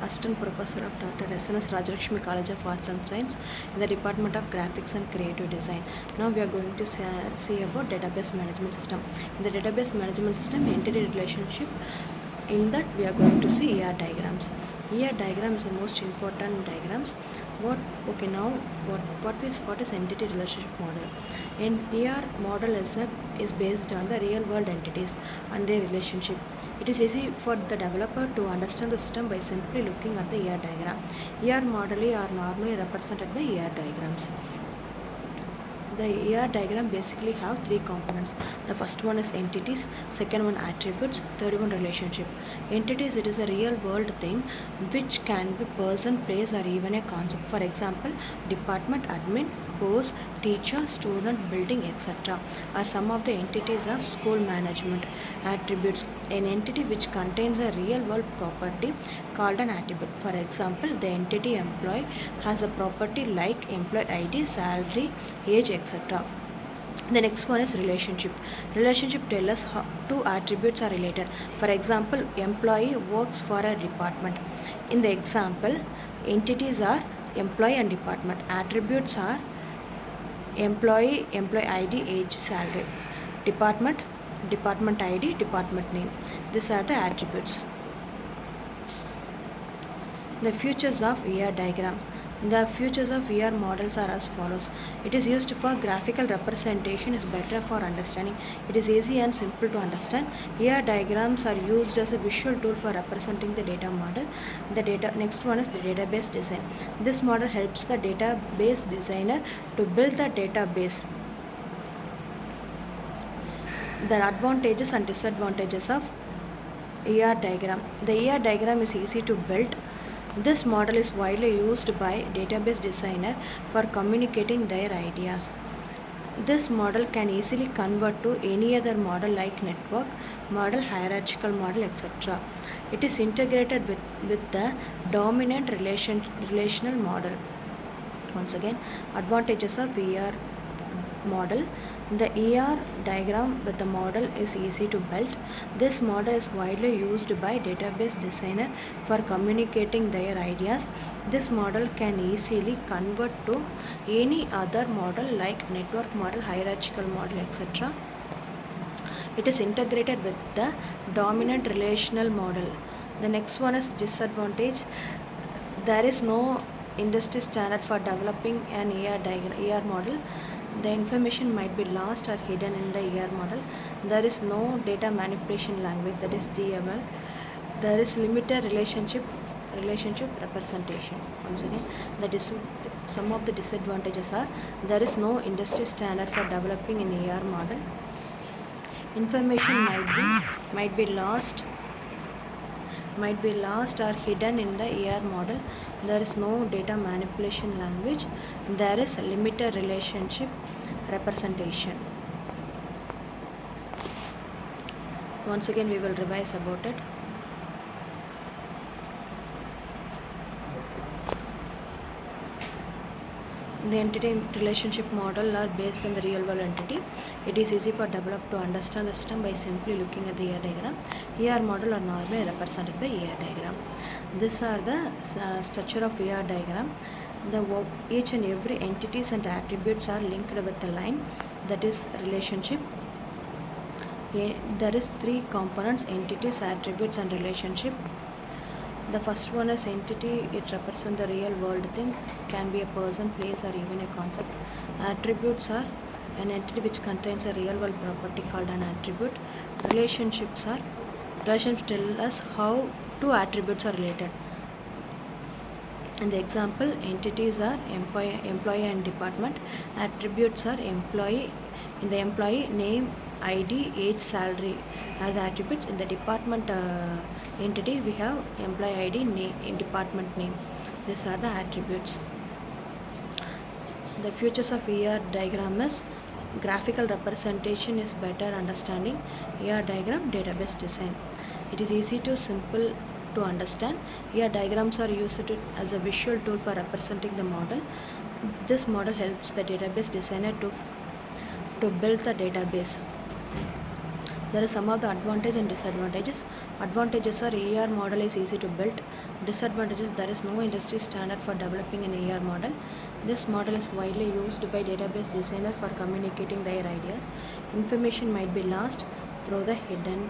Assistant Professor of Dr. SNS Rajalakshmi College of Arts and Science in the Department of Graphics and Creative Design. Now we are going to see about database management system. In the database management system, entity relationship, in that we are going to see ER diagrams. ER diagram is the most important diagrams. What is entity relationship model? An ER model is based on the real world entities and their relationship. It is easy for the developer to understand the system by simply looking at the ER diagram. ER model are normally represented by ER diagrams. The ER diagram basically have three components. The first one is entities, second one attributes, third one relationship. Entities, it is a real world thing which can be person, place or even a concept. For example, department, admin, course, teacher, student, building, etc. are some of the entities of school management. Attributes, an entity which contains a real world property called an attribute. For example, the entity employee has a property like employee ID, salary, age, etc. The next one is relationship. Relationship tells us how two attributes are related. For example, employee works for a department. In the example, entities are employee and department. Attributes are employee ID, age, salary. Department ID, department name. These are the attributes. The features of ER diagram. The features of ER models are as follows. It is used for graphical representation, is better for understanding. It is easy and simple to understand. ER diagrams are used as a visual tool for representing the data model. Next one is the database design. This model helps the database designer to build the database. The advantages and disadvantages of ER diagram. The ER diagram is easy to build. This model is widely used by database designer for communicating their ideas. This model can easily convert to any other model like network model, hierarchical model, etc. It is integrated with the dominant relational model. Once again, advantages of ER model. The ER diagram with the model is easy to build. This model is widely used by database designer for communicating their ideas. This model can easily convert to any other model like network model, hierarchical model, etc. It is integrated with the dominant relational model. The next one is disadvantage. There is no industry standard for developing an ER model. The information might be lost or hidden in the ER model. There is no data manipulation language, that is DML. There is limited relationship representation. Once again, some of the disadvantages are there is no industry standard for developing an ER model. Information might be lost or hidden in the ER model. There is no data manipulation language. There is limited relationship representation. Once again, we will revise about it. The entity relationship model are based on the real world entity. It is easy for developer to understand the system by simply looking at the ER diagram. ER model are normally represented by ER diagram. These are the structure of ER diagram. Each and every entities and attributes are linked with a line, that is relationship. There is three components: entities, attributes and relationship. The first one is entity. It represents the real world thing, can be a person, place or even a concept. Attributes are an entity which contains a real world property called an attribute. Relationships tell us how two attributes are related. In the example, entities are employee and department. Attributes are employee. In the employee, name, ID, age, salary are the attributes. In the department entity, we have employee ID, name, department name. These are the attributes. The features of ER diagram is graphical representation is better understanding. ER diagram, database design. It is easy to simple to understand. ER diagrams are used as a visual tool for representing the model. This model helps the database designer to build the database. There are some of the advantages and disadvantages. Advantages are AR model is easy to build. Disadvantages, there is no industry standard for developing an AR model. This model is widely used by database designer for communicating their ideas. Information might be lost through the hidden